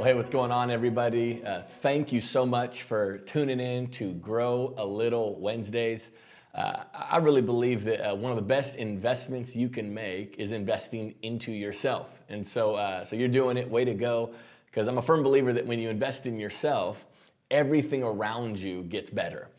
Well, hey, what's going on, everybody? Thank you so much for tuning in to Grow a Little Wednesdays. I really believe that one of the best investments you can make is investing into yourself. And so you're doing it, way to go, because I'm a firm believer that when you invest in yourself, everything around you gets better.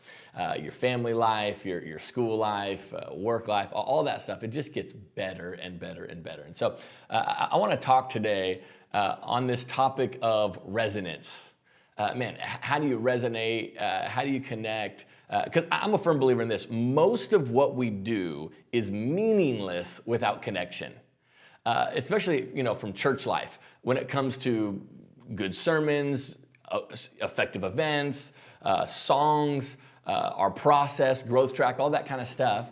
Your family life, your school life, work life, all that stuff, it just gets better and better and better. And so I want to talk today on this topic of resonance. How do you resonate? How do you connect? Because I'm a firm believer in this. Most of what we do is meaningless without connection, especially from church life. When it comes to good sermons, effective events, songs, our process, growth track, all that kind of stuff.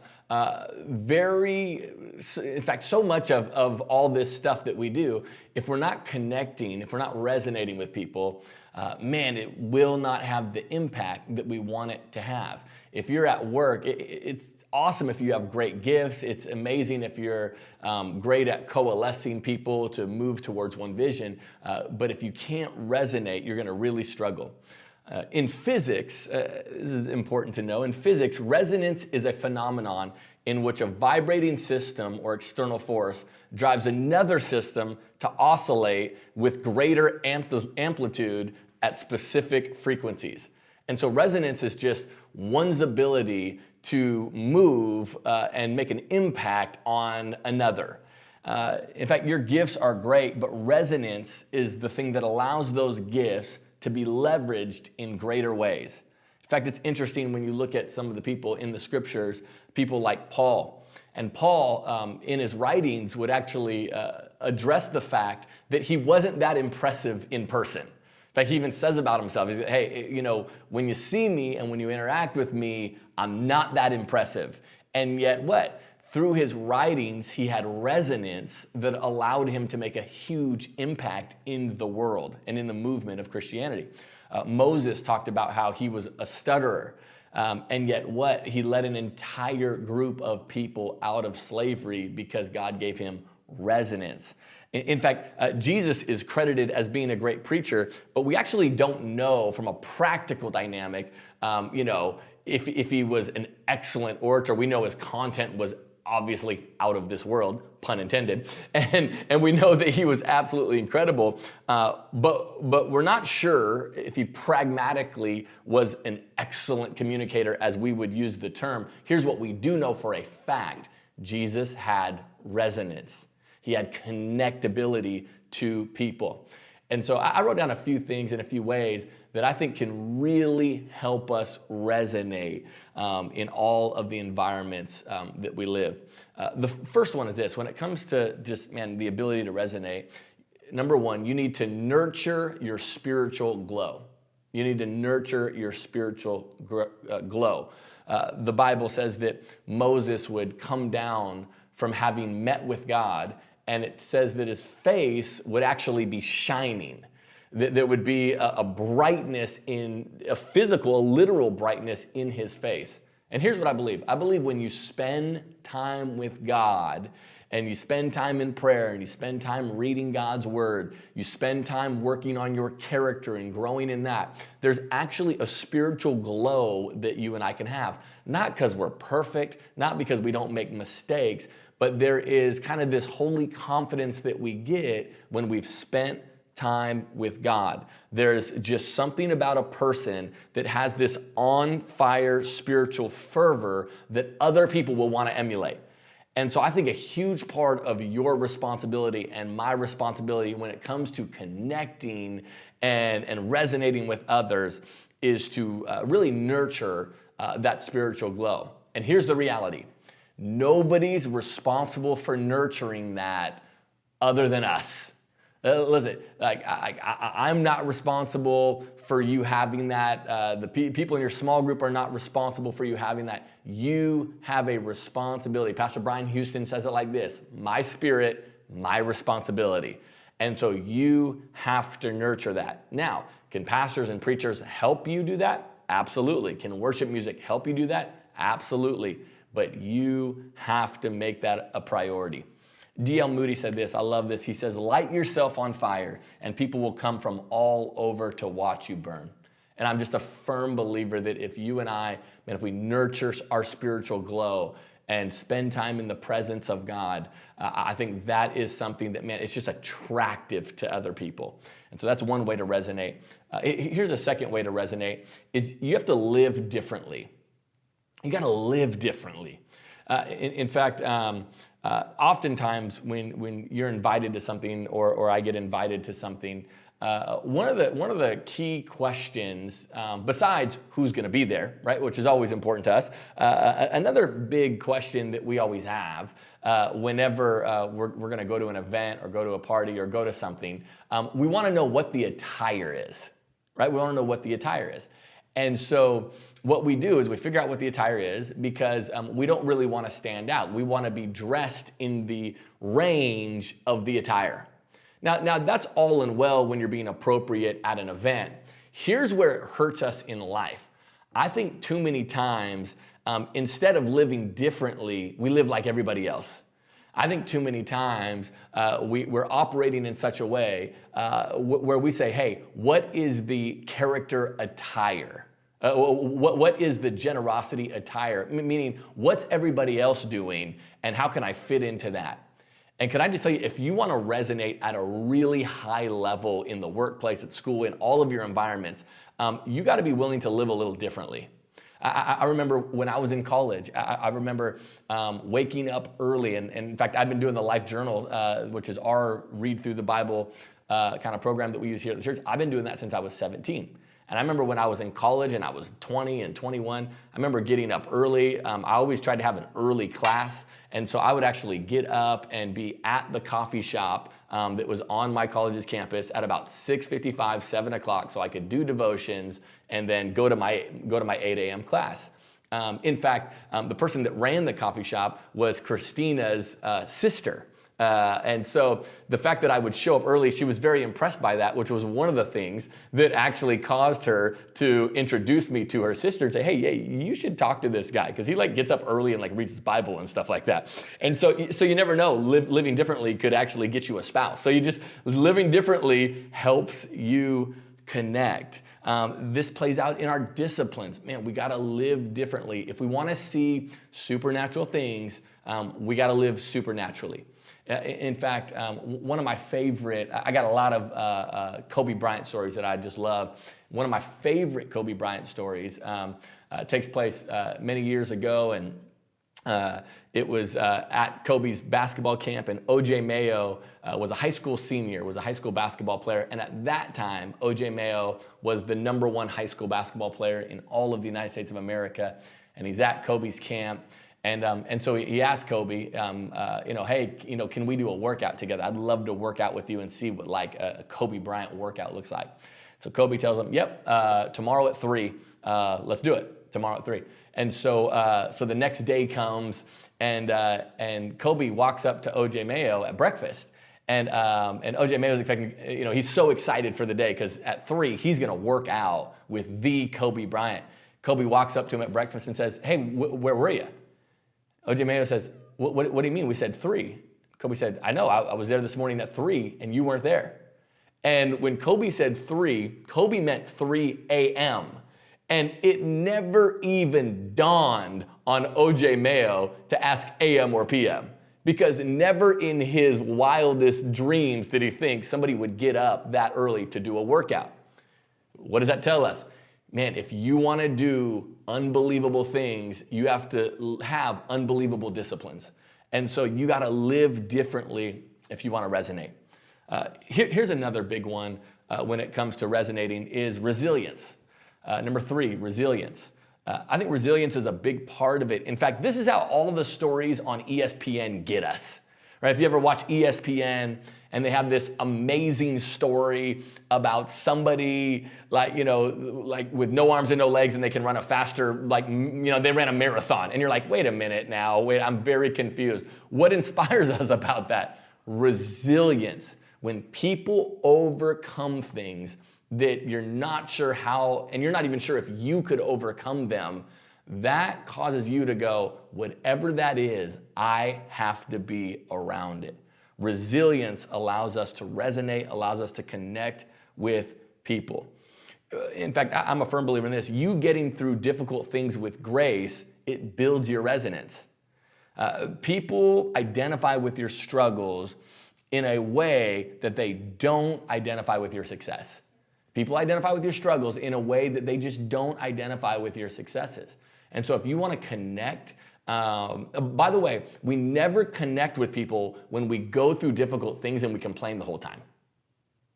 In fact, so much of all this stuff that we do, if we're not connecting, if we're not resonating with people, it will not have the impact that we want it to have. If you're at work, it's awesome if you have great gifts. It's amazing if you're great at coalescing people to move towards one vision. But if you can't resonate, you're going to really struggle. In physics, this is important to know, in physics, resonance is a phenomenon in which a vibrating system or external force drives another system to oscillate with greater amplitude at specific frequencies. And so resonance is just one's ability to move and make an impact on another. In fact, your gifts are great, but resonance is the thing that allows those gifts to be leveraged in greater ways. In fact, it's interesting when you look at some of the people in the scriptures, people like Paul. And Paul, in his writings, would actually address the fact that he wasn't that impressive in person. In fact, he even says about himself, he's like, hey, when you see me and when you interact with me, I'm not that impressive. And yet what? Through his writings, he had resonance that allowed him to make a huge impact in the world and in the movement of Christianity. Moses talked about how he was a stutterer, and yet what? He led an entire group of people out of slavery because God gave him resonance. In fact, Jesus is credited as being a great preacher, but we actually don't know from a practical dynamic, if he was an excellent orator. We know his content was obviously out of this world, pun intended, and we know that he was absolutely incredible, but we're not sure if he pragmatically was an excellent communicator as we would use the term. Here's what we do know for a fact. Jesus had resonance. He had connectability to people. And so I wrote down a few things in a few ways that I think can really help us resonate in all of the environments that we live. The first one is this. When it comes to just, the ability to resonate, number one, you need to nurture your spiritual glow. You need to nurture your spiritual glow. The Bible says that Moses would come down from having met with God, and it says that his face would actually be shining. There would be a brightness a literal brightness in his face. And here's what I believe. I believe when you spend time with God and you spend time in prayer and you spend time reading God's word, you spend time working on your character and growing in that, there's actually a spiritual glow that you and I can have. Not because we're perfect, not because we don't make mistakes, but there is kind of this holy confidence that we get when we've spent time with God. There's just something about a person that has this on-fire spiritual fervor that other people will want to emulate. And so I think a huge part of your responsibility and my responsibility when it comes to connecting and resonating with others is to really nurture that spiritual glow. And here's the reality. Nobody's responsible for nurturing that other than us. Listen, I'm not responsible for you having that. The people in your small group are not responsible for you having that. You have a responsibility. Pastor Brian Houston says it like this: my spirit, my responsibility. And so you have to nurture that. Now, can pastors and preachers help you do that? Absolutely. Can worship music help you do that? Absolutely. But you have to make that a priority. D.L. Moody said this, I love this. He says, light yourself on fire and people will come from all over to watch you burn. And I'm just a firm believer that if you and I, man, if we nurture our spiritual glow and spend time in the presence of God, I think that is something that, man, it's just attractive to other people. And so that's one way to resonate. Here's a second way to resonate is you have to live differently. You got to live differently. In fact, oftentimes when you're invited to something or I get invited to something, one of the key questions, besides who's going to be there, right, which is always important to us, another big question that we always have whenever we're going to go to an event or go to a party or go to something, we want to know what the attire is, right? We want to know what the attire is. And so what we do is we figure out what the attire is because we don't really want to stand out. We want to be dressed in the range of the attire. Now that's all and well when you're being appropriate at an event. Here's where it hurts us in life. I think too many times, instead of living differently, we live like everybody else. I think too many times we're operating in such a way where we say, hey, what is the character attire? What is the generosity attire? Meaning, what's everybody else doing and how can I fit into that? And can I just tell you, if you want to resonate at a really high level in the workplace, at school, in all of your environments, you got to be willing to live a little differently. I remember when I was in college, I remember waking up early. And in fact, I've been doing the Life Journal, which is our read through the Bible kind of program that we use here at the church. I've been doing that since I was 17. And I remember when I was in college and I was 20 and 21, I remember getting up early. I always tried to have an early class. And so I would actually get up and be at the coffee shop that was on my college's campus at about 6:55, 7 o'clock, so I could do devotions and then go to my 8 a.m. class. In fact, the person that ran the coffee shop was Christina's sister. And so the fact that I would show up early, she was very impressed by that, which was one of the things that actually caused her to introduce me to her sister and say, hey, you should talk to this guy because he gets up early and reads his Bible and stuff like that. And so you never know, living differently could actually get you a spouse. So living differently helps you connect. This plays out in our disciplines. Man, we got to live differently. If we want to see supernatural things, we got to live supernaturally. In fact, one of my favorite, I got a lot of Kobe Bryant stories that I just love. One of my favorite Kobe Bryant stories takes place many years ago, and it was at Kobe's basketball camp, and O.J. Mayo was a high school senior, was a high school basketball player, and at that time, O.J. Mayo was the #1 high school basketball player in all of the United States of America, and he's at Kobe's camp. And so he asked Kobe, hey, can we do a workout together? I'd love to work out with you and see what a Kobe Bryant workout looks like. So Kobe tells him, yep, tomorrow at 3, let's do it, tomorrow at 3. And so the next day comes, and Kobe walks up to O.J. Mayo at breakfast. And O.J. Mayo's expecting, he's so excited for the day because at 3, he's going to work out with the Kobe Bryant. Kobe walks up to him at breakfast and says, hey, where were you? O.J. Mayo says, what do you mean? We said 3. Kobe said, I know, I was there this morning at 3 and you weren't there. And when Kobe said 3, Kobe meant 3 a.m. And it never even dawned on O.J. Mayo to ask a.m. or p.m. because never in his wildest dreams did he think somebody would get up that early to do a workout. What does that tell us? Man, if you want to do unbelievable things, you have to have unbelievable disciplines. And so you got to live differently if you want to resonate. Here's another big one when it comes to resonating is resilience. Number 3, resilience. I think resilience is a big part of it. In fact, this is how all of the stories on ESPN get us. Right? If you ever watch ESPN and they have this amazing story about somebody with no arms and no legs and they can run a faster, they ran a marathon. And you're like, wait a minute now, I'm very confused. What inspires us about that? Resilience. When people overcome things that you're not sure how, and you're not even sure if you could overcome them, that causes you to go, whatever that is, I have to be around it. Resilience allows us to resonate, allows us to connect with people. In fact, I'm a firm believer in this. You getting through difficult things with grace, it builds your resonance. People identify with your struggles in a way that they don't identify with your success. People identify with your struggles in a way that they just don't identify with your successes. And so if you want to connect, by the way, we never connect with people when we go through difficult things and we complain the whole time.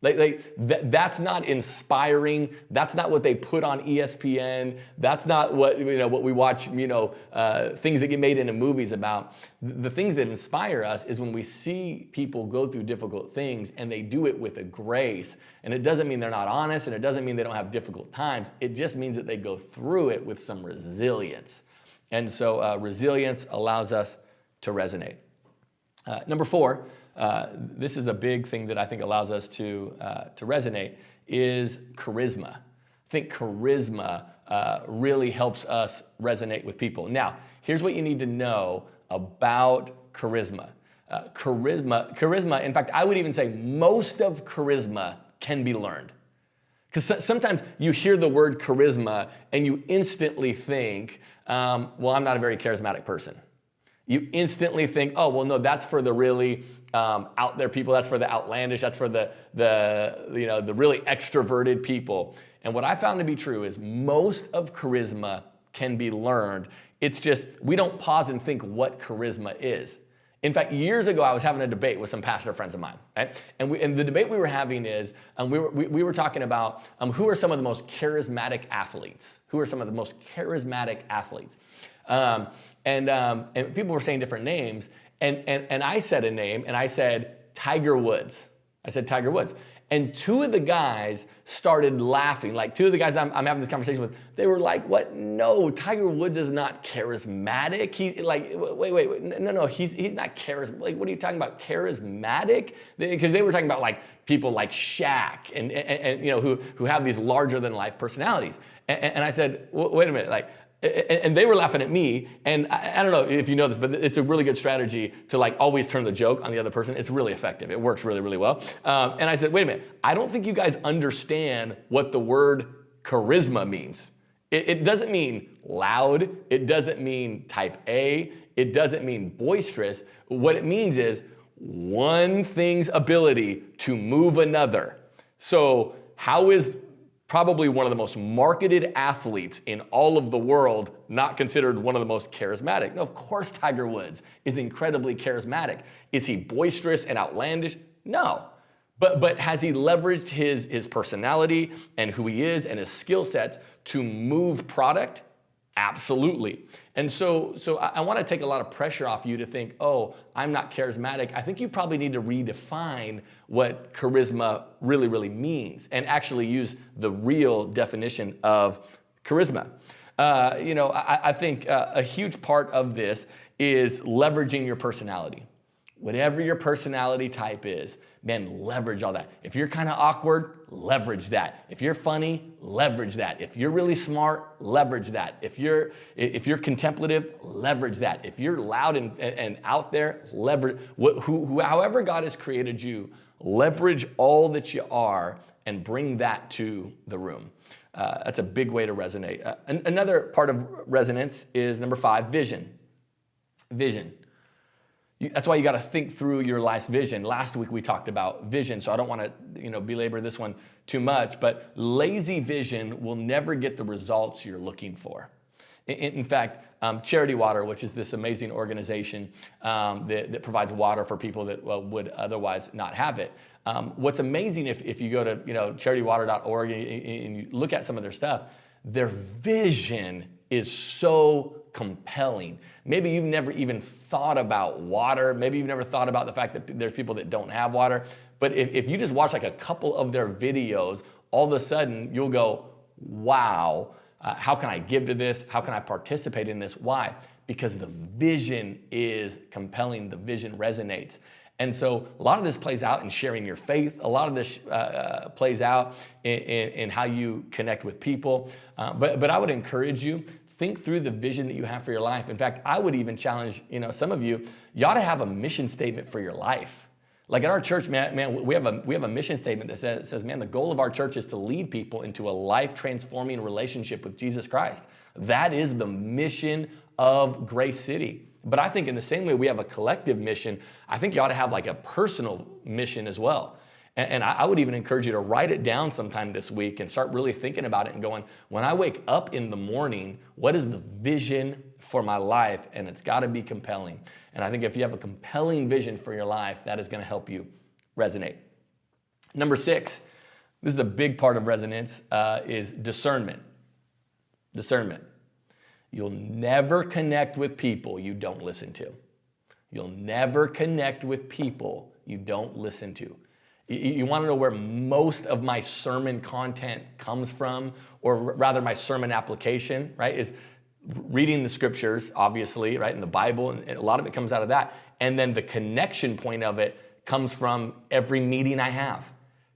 That's not inspiring. That's not what they put on ESPN. That's not what we watch. Things that get made into movies about. The things that inspire us is when we see people go through difficult things and they do it with a grace. And it doesn't mean they're not honest, and it doesn't mean they don't have difficult times. It just means that they go through it with some resilience. And so resilience allows us to resonate. Number 4. This is a big thing that I think allows us to resonate, is charisma. I think charisma really helps us resonate with people. Now, here's what you need to know about charisma. Charisma, in fact, I would even say most of charisma can be learned. Because sometimes you hear the word charisma and you instantly think, well, I'm not a very charismatic person. You instantly think, oh, well, no, that's for the really out there people. That's for the outlandish. That's for the really extroverted people. And what I found to be true is most of charisma can be learned. It's just we don't pause and think what charisma is. In fact, years ago, I was having a debate with some pastor friends of mine, right? And the debate we were having is we were talking about who are some of the most charismatic athletes. Who are some of the most charismatic athletes? And people were saying different names, and I said a name, and I said Tiger Woods. I said Tiger Woods. And two of the guys started laughing. Like two of the guys I'm having this conversation with, they were like, what? No, Tiger Woods is not charismatic. He's like, wait, no, he's not charismatic. Like, what are you talking about? Charismatic? Because they were talking about like people like Shaq and who have these larger than life personalities. And I said, wait a minute, and they were laughing at me, and I don't know if you know this, but it's a really good strategy to like always turn the joke on the other person. It's really effective. It works really, really well. And I said, wait a minute, I don't think you guys understand what the word charisma means. It doesn't mean loud. It doesn't mean type A. It doesn't mean boisterous. What it means is one thing's ability to move another. So how is probably one of the most marketed athletes in all of the world not considered one of the most charismatic? No, of course Tiger Woods is incredibly charismatic. Is he boisterous and outlandish? No. But has he leveraged his personality and who he is and his skill sets to move product? Absolutely. And so I want to take a lot of pressure off you to think, oh, I'm not charismatic. I think you probably need to redefine what charisma really, really means and actually use the real definition of charisma. I think a huge part of this is leveraging your personality. Whatever your personality type is, man, leverage all that. If you're kind of awkward, leverage that. If you're funny, leverage that. If you're really smart, leverage that. If you're contemplative, leverage that. If you're loud and out there, leverage. However God has created you, leverage all that you are and bring that to the room. That's a big way to resonate. Another part of resonance is number 5, vision. Vision. That's why you got to think through your life's vision. Last week we talked about vision, so I don't want to belabor this one too much, but lazy vision will never get the results you're looking for. In fact, Charity Water, which is this amazing organization that provides water for people that would otherwise not have it. What's amazing if you go to charitywater.org and you look at some of their stuff, their vision is so compelling. Maybe you've never even thought about water. Maybe you've never thought about the fact that there's people that don't have water. But if you just watch like a couple of their videos, all of a sudden you'll go, wow, how can I give to this? How can I participate in this? Why? Because the vision is compelling. The vision resonates. And so a lot of this plays out in sharing your faith. A lot of this plays out in how you connect with people. But I would encourage you, think through the vision that you have for your life. In fact, I would even challenge, some of you ought to have a mission statement for your life. Like at our church, man, we have a mission statement that says, man, the goal of our church is to lead people into a life-transforming relationship with Jesus Christ. That is the mission of Grace City. But I think in the same way we have a collective mission, I think you ought to have like a personal mission as well. And I would even encourage you to write it down sometime this week and start really thinking about it and going, when I wake up in the morning, what is the vision for my life? And it's got to be compelling. And I think if you have a compelling vision for your life, that is going to help you resonate. Number 6, this is a big part of resonance, is discernment. Discernment. You'll never connect with people you don't listen to. You'll never connect with people you don't listen to. You want to know where most of my sermon content comes from, or rather my sermon application, right, is reading the scriptures, obviously, right, in the Bible, and a lot of it comes out of that. And then the connection point of it comes from every meeting I have,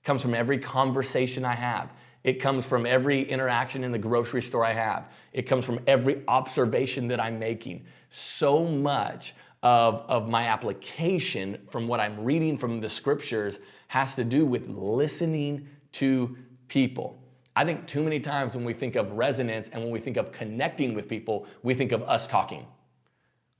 comes from every conversation I have. It comes from every interaction in the grocery store I have. It comes from every observation that I'm making. So much of my application from what I'm reading from the scriptures has to do with listening to people. I think too many times when we think of resonance and when we think of connecting with people, we think of us talking.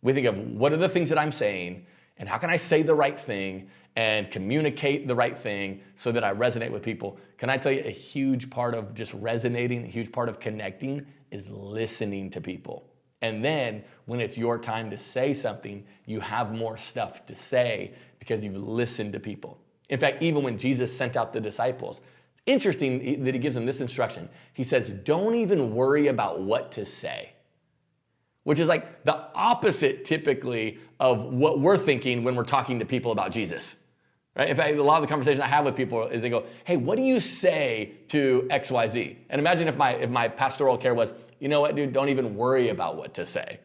We think of what are the things that I'm saying and how can I say the right thing and communicate the right thing so that I resonate with people. Can I tell you a huge part of just resonating, a huge part of connecting is listening to people. And then when it's your time to say something, you have more stuff to say because you've listened to people. In fact, even when Jesus sent out the disciples, interesting that he gives them this instruction. He says, don't even worry about what to say, which is like the opposite typically of what we're thinking when we're talking to people about Jesus. Right? In fact, a lot of the conversations I have with people is they go, hey, what do you say to XYZ? And imagine if my pastoral care was, you know what, dude, don't even worry about what to say.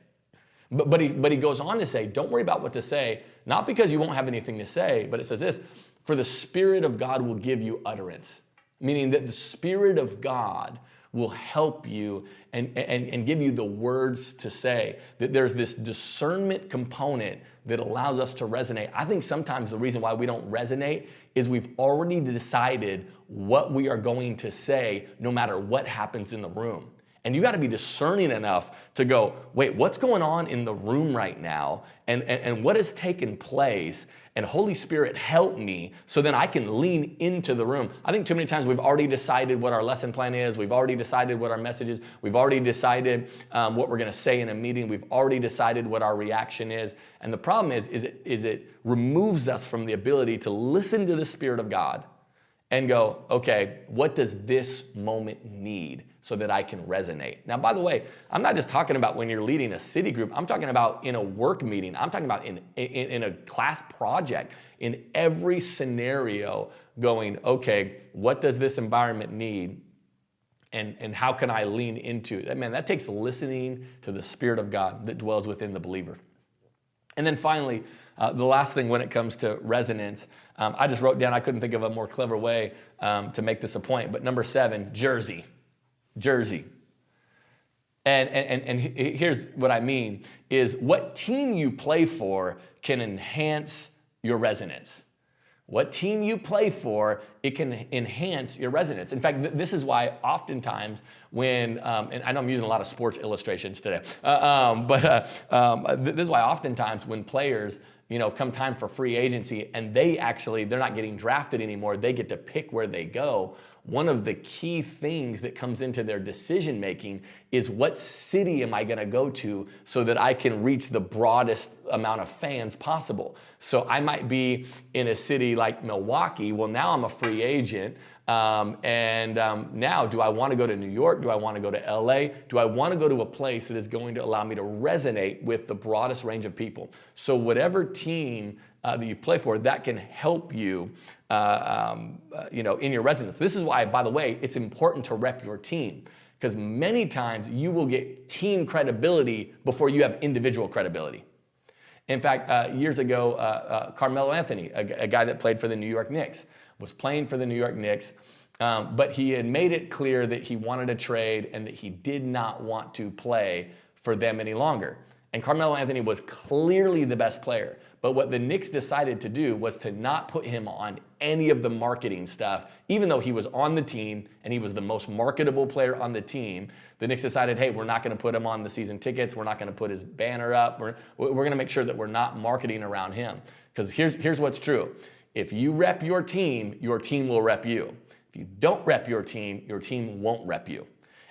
But he goes on to say, don't worry about what to say, not because you won't have anything to say, but it says this, for the Spirit of God will give you utterance, meaning that the Spirit of God will help you and give you the words to say. That there's this discernment component that allows us to resonate. I think sometimes the reason why we don't resonate is we've already decided what we are going to say no matter what happens in the room. And you got to be discerning enough to go, wait, what's going on in the room right now? And what has taken place? And Holy Spirit, help me so then I can lean into the room. I think too many times we've already decided what our lesson plan is. We've already decided what our message is. We've already decided what we're going to say in a meeting. We've already decided what our reaction is. And the problem is it removes us from the ability to listen to the Spirit of God and go, okay, what does this moment need so that I can resonate? Now, by the way, I'm not just talking about when you're leading a city group. I'm talking about in a work meeting. I'm talking about in a class project, in every scenario going, okay, what does this environment need? And how can I lean into it? Man, that takes listening to the Spirit of God that dwells within the believer. And then finally, the last thing when it comes to resonance, I just wrote down, I couldn't think of a more clever way to make this a point, but number 7, jersey. And here's what I mean, is what team you play for can enhance your resonance. What team you play for, it can enhance your resonance. In fact, this is why oftentimes when, and I know I'm using a lot of sports illustrations today, this is why oftentimes when players, come time for free agency and they're not getting drafted anymore, they get to pick where they go. One of the key things that comes into their decision making is what city am I going to go to so that I can reach the broadest amount of fans possible. So I might be in a city like Milwaukee. Well, now I'm a free agent. Now do I want to go to New York? Do I want to go to LA? Do I want to go to a place that is going to allow me to resonate with the broadest range of people? So whatever team that you play for, that can help you, in your resonance. This is why, by the way, it's important to rep your team, because many times you will get team credibility before you have individual credibility. In fact, years ago, Carmelo Anthony, a guy that played for the New York Knicks, was playing for the New York Knicks, but he had made it clear that he wanted to trade and that he did not want to play for them any longer. And Carmelo Anthony was clearly the best player. But what the Knicks decided to do was to not put him on any of the marketing stuff, even though he was on the team and he was the most marketable player on the team. The Knicks decided, hey, we're not going to put him on the season tickets. We're not going to put his banner up. We're going to make sure that we're not marketing around him. Because here's what's true. If you rep your team will rep you. If you don't rep your team won't rep you.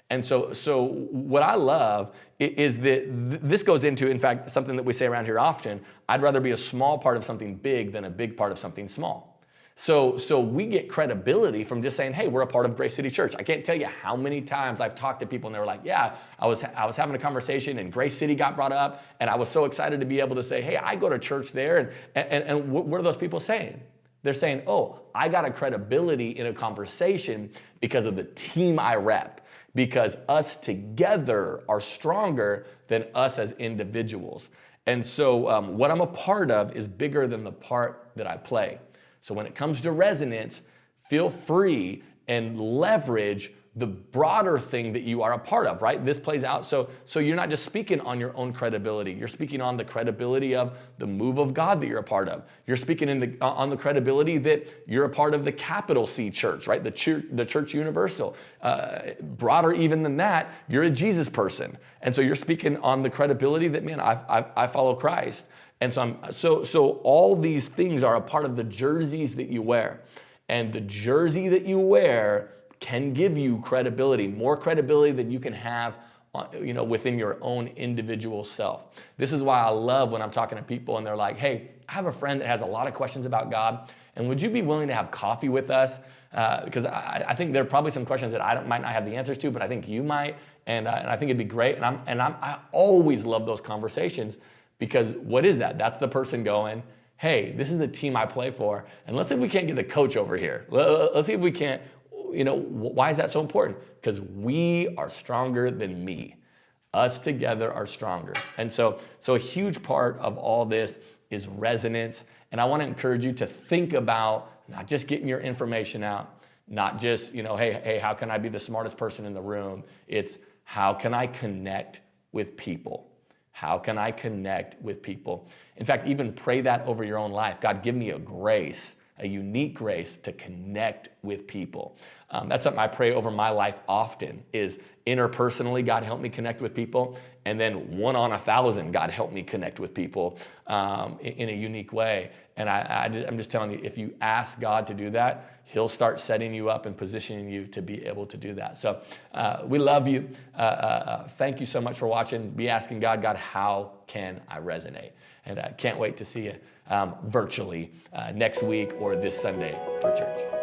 And so what I love is that this goes into, in fact, something that we say around here often: I'd rather be a small part of something big than a big part of something small. So we get credibility from just saying, hey, we're a part of Grace City Church. I can't tell you how many times I've talked to people and they were like, yeah, I was having a conversation and Grace City got brought up, and I was so excited to be able to say, hey, I go to church there. And what are those people saying? They're saying, oh, I got a credibility in a conversation because of the team I rep. Because us together are stronger than us as individuals. And so what I'm a part of is bigger than the part that I play. So when it comes to resonance, feel free and leverage the broader thing that you are a part of, right? This plays out. So you're not just speaking on your own credibility. You're speaking on the credibility of the move of God that you're a part of. You're speaking on the credibility that you're a part of the capital C church, right? The church universal. Broader even than that, you're a Jesus person. And so you're speaking on the credibility that, man, I follow Christ. And so all these things are a part of the jerseys that you wear. And the jersey that you wear can give you credibility, more credibility than you can have, within your own individual self. This is why I love when I'm talking to people and they're like, hey, I have a friend that has a lot of questions about God, and would you be willing to have coffee with us? Because I think there are probably some questions that might not have the answers to, but I think you might, and I think it'd be great. And I always love those conversations, because what is that? That's the person going, hey, this is the team I play for, and let's see if we can't get the coach over here. Let's see if we can't. Why is that so important? Because we are stronger than me. Us together are stronger. And so a huge part of all this is resonance. And I want to encourage you to think about not just getting your information out, not just, hey, how can I be the smartest person in the room? It's how can I connect with people? How can I connect with people? In fact, even pray that over your own life. God, give me a grace, a unique grace to connect with people. That's something I pray over my life often, is interpersonally, God, help me connect with people. And then 1 on 1,000, God, help me connect with people in a unique way. And I'm just telling you, if you ask God to do that, He'll start setting you up and positioning you to be able to do that. So we love you. Thank you so much for watching. Be asking God, how can I resonate? And I can't wait to see you virtually next week or this Sunday for church.